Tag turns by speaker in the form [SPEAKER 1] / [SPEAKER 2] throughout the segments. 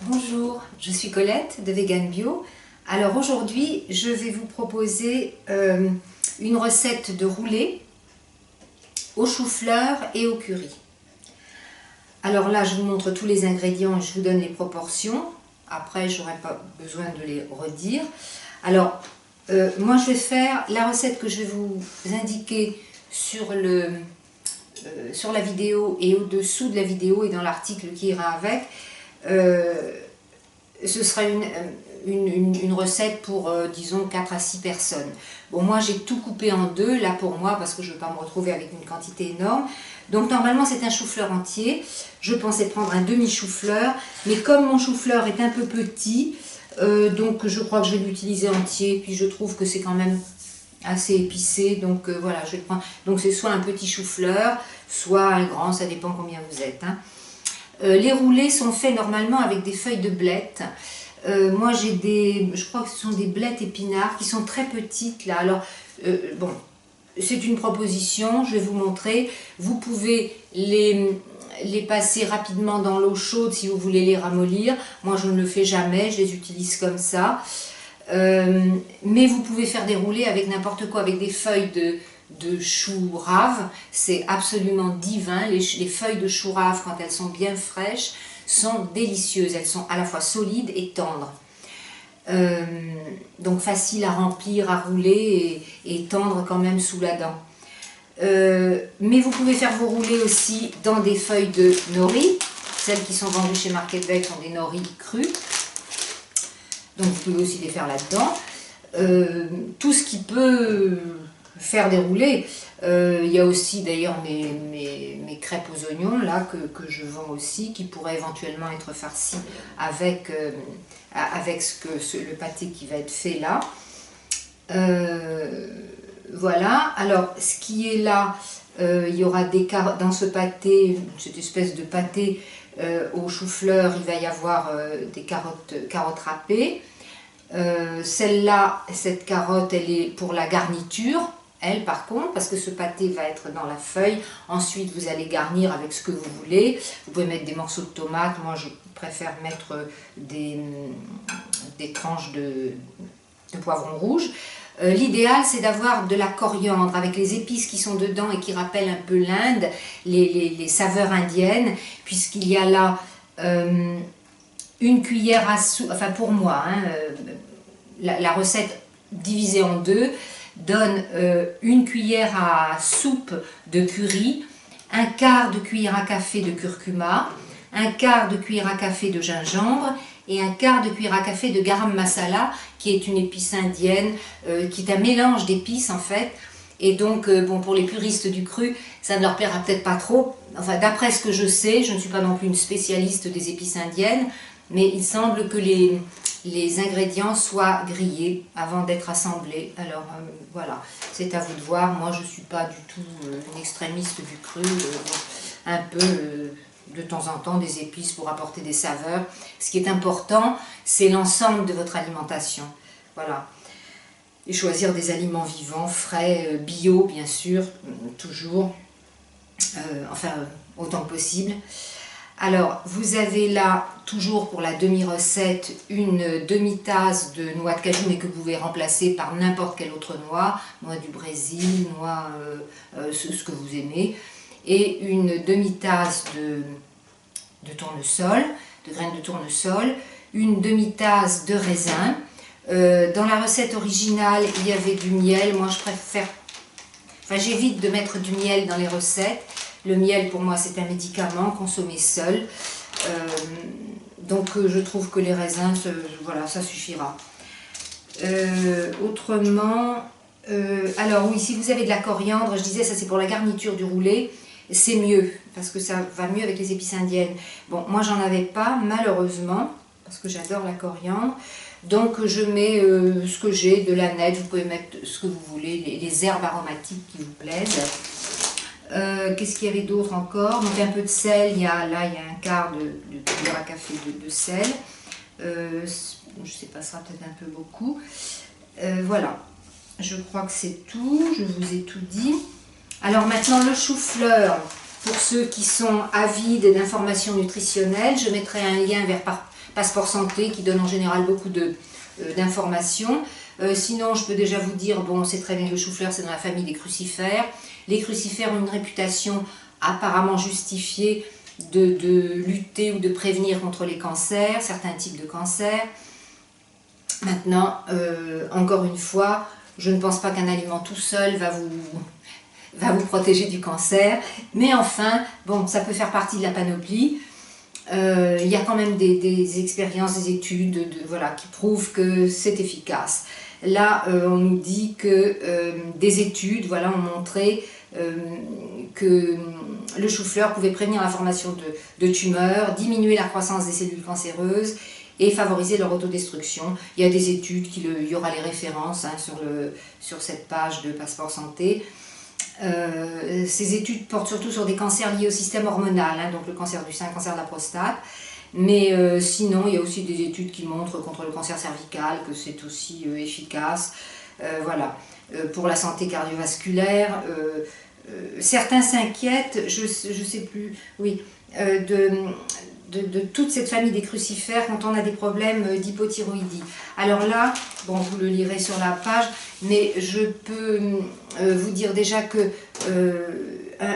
[SPEAKER 1] Bonjour, je suis Colette de Vegan Bio. Alors aujourd'hui, je vais vous proposer une recette de roulé au chou-fleur et au curry. Alors là, je vous montre tous les ingrédients, je vous donne les proportions. Après, je n'aurai pas besoin de les redire. Alors, moi je vais faire la recette que je vais vous indiquer sur la vidéo et au-dessous de la vidéo et dans l'article qui ira avec. Ce sera une recette pour, disons, 4 à 6 personnes. Bon, moi, j'ai tout coupé en deux, là, pour moi, parce que je ne veux pas me retrouver avec une quantité énorme. Donc, normalement, c'est un chou-fleur entier. Je pensais prendre un demi-chou-fleur, mais comme mon chou-fleur est un peu petit, donc je crois que je vais l'utiliser entier. Puis, je trouve que c'est quand même assez épicé, donc voilà, je vais le prendre. Donc, c'est soit un petit chou-fleur, soit un grand, ça dépend combien vous êtes, hein. Les roulés sont faits normalement avec des feuilles de blettes. Moi je crois que ce sont des blettes épinards qui sont très petites là. Alors bon, c'est une proposition, je vais vous montrer. Vous pouvez les passer rapidement dans l'eau chaude si vous voulez les ramollir. Moi je ne le fais jamais, je les utilise comme ça. Mais vous pouvez faire des roulés avec n'importe quoi, avec des feuilles de chou rave, c'est absolument divin. Les feuilles de chou rave, quand elles sont bien fraîches, sont délicieuses. Elles sont à la fois solides et tendres. Donc facile à remplir, à rouler et tendre quand même sous la dent. Mais vous pouvez faire vos roulés aussi dans des feuilles de nori. Celles qui sont vendues chez Market Veg sont des nori crus. Donc vous pouvez aussi les faire là-dedans. Tout ce qui peut faire des roulés. Il y a aussi d'ailleurs mes crêpes aux oignons là que je vends aussi, qui pourraient éventuellement être farcies avec, le pâté qui va être fait là. Voilà, alors ce qui est là, il y aura des carottes dans ce pâté, cette espèce de pâté au chou-fleur, il va y avoir des carottes râpées. Celle-là, cette carotte, elle est pour la garniture. Elle, par contre, parce que ce pâté va être dans la feuille. Ensuite, vous allez garnir avec ce que vous voulez. Vous pouvez mettre des morceaux de tomates. Moi, je préfère mettre des tranches de poivron rouge. L'idéal, c'est d'avoir de la coriandre avec les épices qui sont dedans et qui rappellent un peu l'Inde, les saveurs indiennes, puisqu'il y a là une cuillère à soupe, enfin pour moi, hein, la recette divisée en deux, donne une cuillère à soupe de curry, un quart de cuillère à café de curcuma, un quart de cuillère à café de gingembre et un quart de cuillère à café de garam masala, qui est une épice indienne, qui est un mélange d'épices en fait. Et donc, bon, pour les puristes du cru, ça ne leur plaira peut-être pas trop. Enfin, d'après ce que je sais, je ne suis pas non plus une spécialiste des épices indiennes, mais il semble que les ingrédients soient grillés avant d'être assemblés. Alors voilà, c'est à vous de voir. Moi je ne suis pas du tout une extrémiste du cru, un peu de temps en temps des épices pour apporter des saveurs. Ce qui est important, c'est l'ensemble de votre alimentation. Voilà. Et choisir des aliments vivants, frais, bio bien sûr, toujours, enfin autant que possible. Alors, vous avez là, toujours pour la demi-recette, une demi-tasse de noix de cajou, mais que vous pouvez remplacer par n'importe quelle autre noix, noix du Brésil, noix, ce que vous aimez, et une demi-tasse de tournesol, de graines de tournesol, une demi-tasse de raisin. Dans la recette originale, il y avait du miel. Moi, je préfère, enfin, j'évite de mettre du miel dans les recettes. Le miel, pour moi, c'est un médicament consommé seul. Donc, je trouve que les raisins, voilà, ça suffira. Autrement, alors oui, si vous avez de la coriandre, je disais, ça c'est pour la garniture du roulé, c'est mieux, parce que ça va mieux avec les épices indiennes. Bon, moi, j'en avais pas, malheureusement, parce que j'adore la coriandre. Donc, je mets ce que j'ai, de l'aneth, vous pouvez mettre ce que vous voulez, les herbes aromatiques qui vous plaisent. Qu'est-ce qu'il y avait d'autre encore? Donc un peu de sel, là il y a un quart de cuillère à café de sel. Je sais pas, ça sera peut-être un peu beaucoup. Voilà, je crois que c'est tout, je vous ai tout dit. Alors maintenant le chou-fleur, Pour ceux qui sont avides d'informations nutritionnelles, je mettrai un lien vers Passeport Santé qui donne en général beaucoup d'informations. Sinon, je peux déjà vous dire, bon, c'est très bien que le chou-fleur, c'est dans la famille des crucifères. Les crucifères ont une réputation apparemment justifiée de lutter ou de prévenir contre les cancers, certains types de cancers. Maintenant, encore une fois, je ne pense pas qu'un aliment tout seul va vous protéger du cancer, mais enfin, bon, ça peut faire partie de la panoplie. Il y a quand même des expériences, des études voilà, qui prouvent que c'est efficace. Là, on nous dit que des études voilà, ont montré que le chou-fleur pouvait prévenir la formation de tumeurs, diminuer la croissance des cellules cancéreuses et favoriser leur autodestruction. Il y a des études, il y aura les références hein, sur cette page de Passeport Santé. Ces études portent surtout sur des cancers liés au système hormonal, hein, donc le cancer du sein, le cancer de la prostate. Mais sinon, il y a aussi des études qui montrent contre le cancer cervical que c'est aussi efficace. Voilà. Pour la santé cardiovasculaire, certains s'inquiètent, je sais plus, oui, de toute cette famille des crucifères quand on a des problèmes d'hypothyroïdie. Alors là, bon, vous le lirez sur la page, mais je peux vous dire déjà que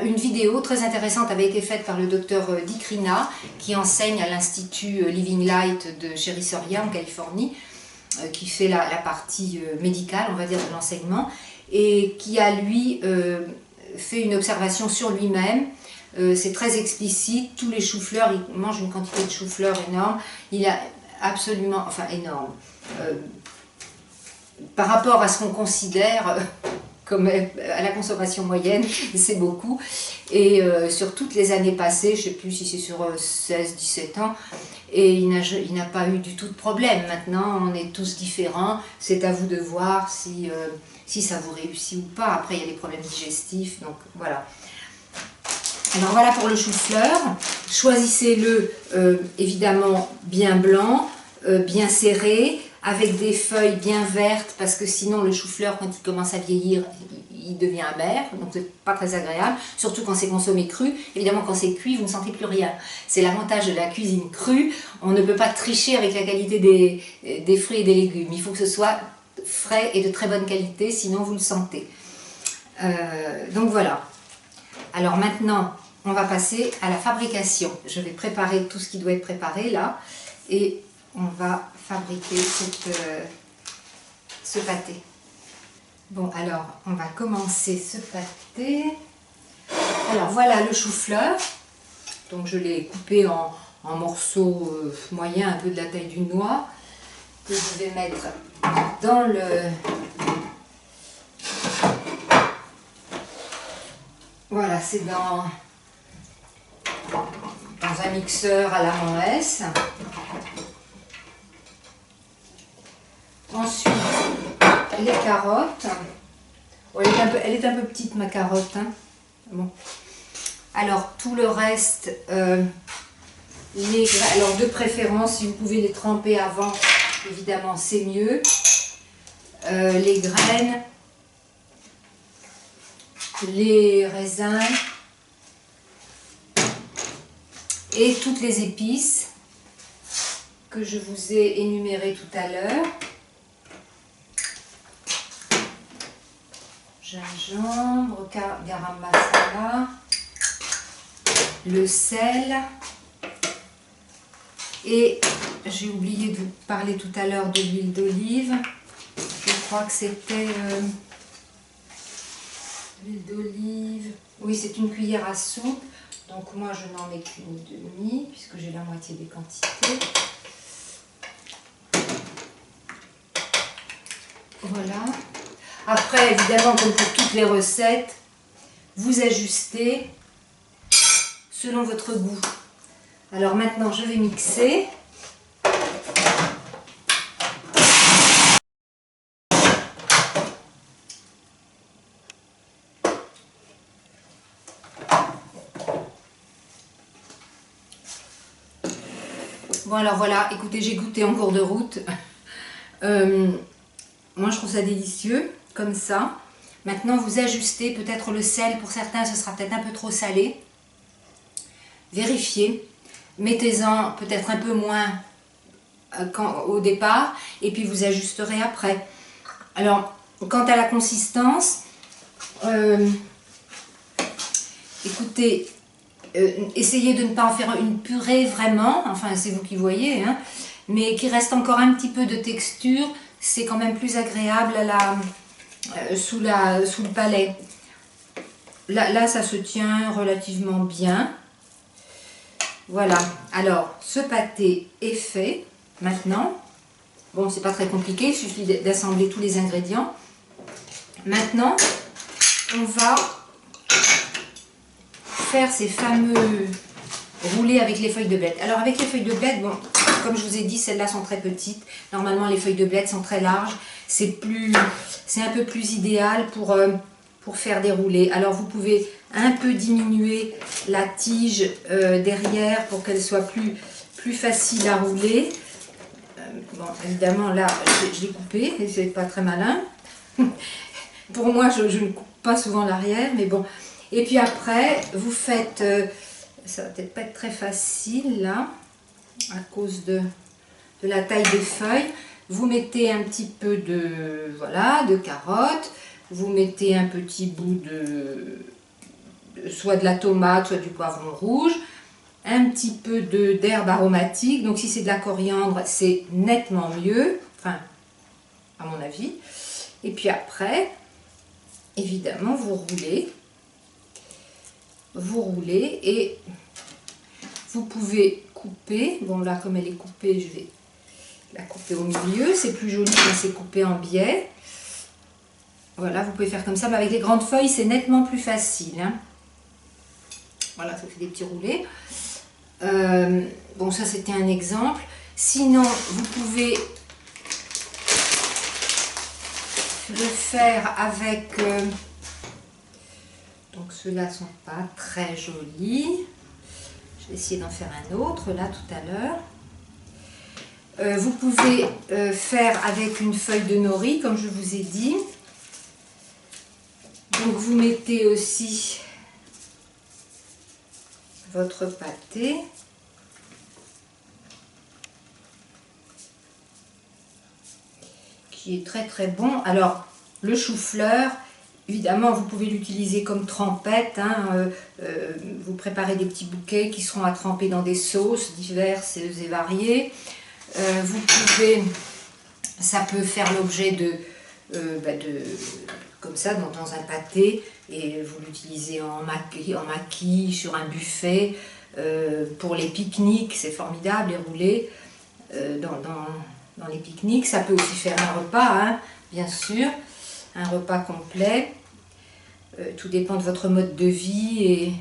[SPEAKER 1] une vidéo très intéressante avait été faite par le docteur Dick Rina, qui enseigne à l'Institut Living Light de Chérisoria en Californie, qui fait la partie médicale, on va dire, de l'enseignement, et qui a, lui, fait une observation sur lui-même. C'est très explicite, tous les choux-fleurs, il mange une quantité de choux-fleurs énorme, il a absolument, enfin énorme, par rapport à ce qu'on considère comme à la consommation moyenne, c'est beaucoup, et sur toutes les années passées, je ne sais plus si c'est sur 16-17 ans, et il n'a pas eu du tout de problème. Maintenant, on est tous différents, c'est à vous de voir si ça vous réussit ou pas. Après, il y a des problèmes digestifs, donc voilà. Alors voilà pour le chou-fleur, choisissez-le évidemment bien blanc, bien serré, avec des feuilles bien vertes, parce que sinon le chou-fleur, quand il commence à vieillir, il devient amer, donc c'est pas très agréable, surtout quand c'est consommé cru. Évidemment, quand c'est cuit, vous ne sentez plus rien. C'est l'avantage de la cuisine crue, on ne peut pas tricher avec la qualité des fruits et des légumes. Il faut que ce soit frais et de très bonne qualité, sinon vous le sentez. Donc voilà. Alors maintenant, on va passer à la fabrication. Je vais préparer tout ce qui doit être préparé là, et on va fabriquer ce pâté. Bon, alors, on va commencer ce pâté. Alors, voilà le chou-fleur. Donc, je l'ai coupé en morceaux moyens, un peu de la taille d'une noix, que je vais mettre dans Voilà, c'est dans un mixeur à la S. Ensuite, les carottes. Oh, elle est un peu petite, ma carotte. Hein. Bon. Alors, tout le reste, alors de préférence, si vous pouvez les tremper avant, évidemment, c'est mieux. Les graines, les raisins et toutes les épices que je vous ai énumérées tout à l'heure. Gingembre, garam masala, le sel, et j'ai oublié de vous parler tout à l'heure de l'huile d'olive. Je crois que c'était l'huile d'olive, oui, c'est une cuillère à soupe, donc moi je n'en mets qu'une demi puisque j'ai la moitié des quantités. Voilà. Après, évidemment, comme pour toutes les recettes, vous ajustez selon votre goût. Alors maintenant, je vais mixer. Bon, alors voilà, écoutez, j'ai goûté en cours de route. Moi, je trouve ça délicieux, comme ça. Maintenant, vous ajustez peut-être le sel. Pour certains, ce sera peut-être un peu trop salé. vérifiez. Mettez-en peut-être un peu moins au départ et puis vous ajusterez après. Alors, quant à la consistance, écoutez, essayez de ne pas en faire une purée vraiment, enfin c'est vous qui voyez, hein, mais qui reste encore un petit peu de texture, c'est quand même plus agréable à sous le palais. Là, ça se tient relativement bien. Voilà, alors ce pâté est fait maintenant. Bon, c'est pas très compliqué, il suffit d'assembler tous les ingrédients. Maintenant, on va faire ces fameux roulés avec les feuilles de bled. Alors avec les feuilles de bled, bon, comme je vous ai dit, celles-là sont très petites. Normalement, les feuilles de bled sont très larges. C'est un peu plus idéal pour faire des roulés. Alors vous pouvez un peu diminuer la tige derrière pour qu'elle soit plus facile à rouler. Bon, évidemment, là, je l'ai coupé et c'est pas très malin. Pour moi, je ne coupe pas souvent l'arrière, mais bon. Et puis après, vous faites... ça va peut-être pas être très facile, là, à cause de la taille des feuilles. Vous mettez un petit peu de carottes. Vous mettez un petit bout soit de la tomate, soit du poivron rouge. Un petit peu d'herbe aromatique. Donc si c'est de la coriandre, c'est nettement mieux. Enfin, à mon avis. Et puis après, évidemment, vous roulez et vous pouvez couper. Bon là, comme elle est coupée, je vais la couper au milieu. C'est plus joli quand c'est coupé en biais. Voilà, vous pouvez faire comme ça. Mais avec les grandes feuilles, c'est nettement plus facile, hein. Voilà, ça fait des petits roulés. Bon, ça c'était un exemple. Sinon, vous pouvez le faire avec... donc ceux-là sont pas très jolis. Je vais essayer d'en faire un autre là tout à l'heure. Vous pouvez faire avec une feuille de nori, comme je vous ai dit. Donc vous mettez aussi votre pâté. Qui est très très bon. Alors le chou-fleur, évidemment vous pouvez l'utiliser comme trempette, hein. Vous préparez des petits bouquets qui seront à tremper dans des sauces diverses et variées. Vous pouvez, ça peut faire l'objet comme ça dans un pâté, et vous l'utilisez en maquis, sur un buffet, pour les pique-niques, c'est formidable, les roulés dans les pique-niques. Ça peut aussi faire un repas, hein, bien sûr, un repas complet. Tout dépend de votre mode de vie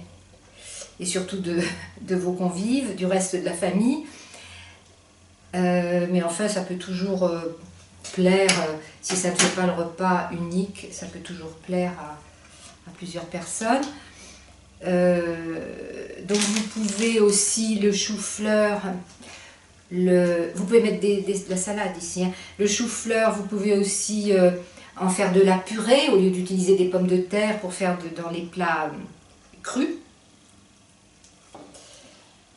[SPEAKER 1] et surtout de vos convives, du reste de la famille. Mais enfin, ça peut toujours plaire, si ça ne fait pas le repas unique, ça peut toujours plaire à plusieurs personnes. Donc vous pouvez aussi le chou-fleur, vous pouvez mettre de la salade ici, hein. Le chou-fleur, vous pouvez aussi en faire de la purée au lieu d'utiliser des pommes de terre pour faire dans les plats crus.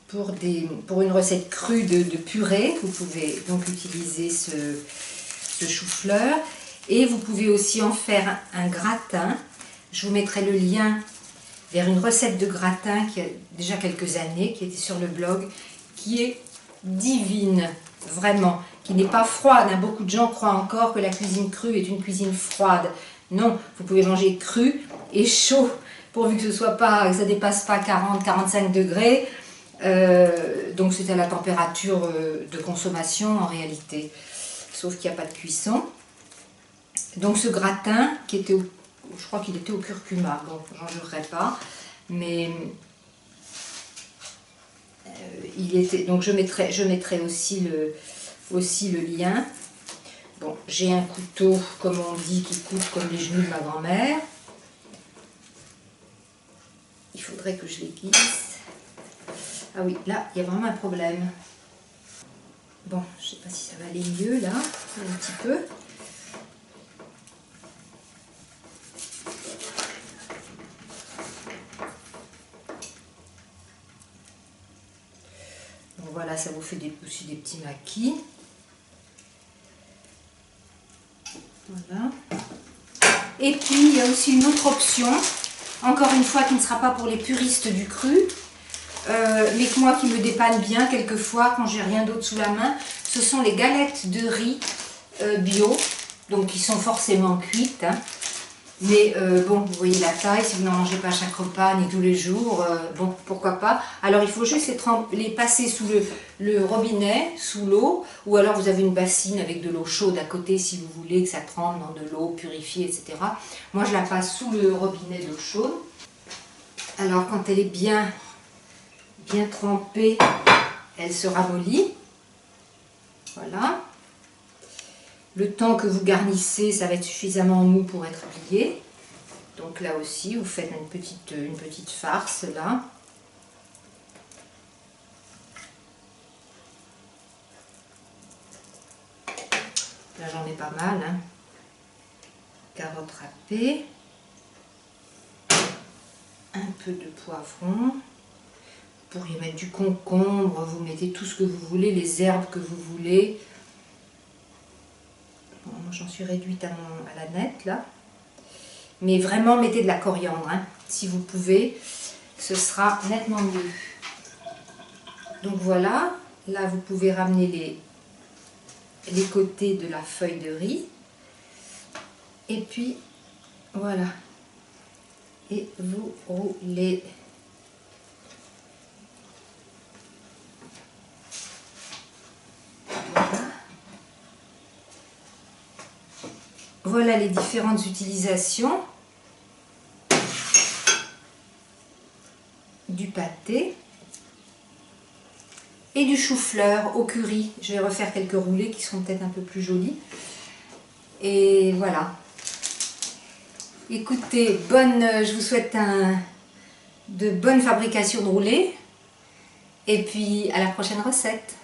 [SPEAKER 1] Pour une recette crue de purée, vous pouvez donc utiliser ce chou-fleur. Et vous pouvez aussi en faire un gratin. Je vous mettrai le lien vers une recette de gratin qui a déjà quelques années, qui était sur le blog, qui est divine, vraiment, qui n'est pas froide, hein. Beaucoup de gens croient encore que la cuisine crue est une cuisine froide. Non, vous pouvez manger cru et chaud, pourvu que que ça dépasse pas 40-45 degrés. Donc c'est à la température de consommation en réalité, sauf qu'il n'y a pas de cuisson. Donc ce gratin, je crois qu'il était au curcuma, bon, j'en jurerai pas, mais il était. Donc je mettrai aussi le lien. Bon, j'ai un couteau, comme on dit, qui coupe comme les genoux de ma grand-mère. Il faudrait que je les glisse. Ah oui, là, il y a vraiment un problème. Bon, je ne sais pas si ça va aller mieux là, un petit peu. fait aussi des petits maquis. Voilà. Et puis il y a aussi une autre option, encore une fois qui ne sera pas pour les puristes du cru, mais que moi qui me dépanne bien quelquefois quand j'ai rien d'autre sous la main. Ce sont les galettes de riz bio, donc qui sont forcément cuites, hein. Mais bon, vous voyez la taille, si vous n'en mangez pas à chaque repas ni tous les jours, bon, pourquoi pas. Alors il faut juste les passer sous le robinet, sous l'eau, ou alors vous avez une bassine avec de l'eau chaude à côté si vous voulez que ça trempe dans de l'eau purifiée, etc. Moi je la passe sous le robinet d'eau chaude. Alors quand elle est bien trempée, elle se ramollit. Voilà. Le temps que vous garnissez, ça va être suffisamment mou pour être plié. Donc là aussi, vous faites une petite farce là. Là j'en ai pas mal, hein. Carottes râpées. Un peu de poivron. Vous pourriez mettre du concombre, vous mettez tout ce que vous voulez, les herbes que vous voulez. Bon, moi j'en suis réduite à la nette là. Mais vraiment mettez de la coriandre, hein. Si vous pouvez, ce sera nettement mieux. Donc voilà, là vous pouvez ramener les côtés de la feuille de riz. Et puis voilà. Et vous roulez. Voilà les différentes utilisations du pâté et du chou-fleur au curry. Je vais refaire quelques roulés qui seront peut-être un peu plus jolis. Et voilà. Écoutez, je vous souhaite de bonnes fabrications de roulés. Et puis à la prochaine recette.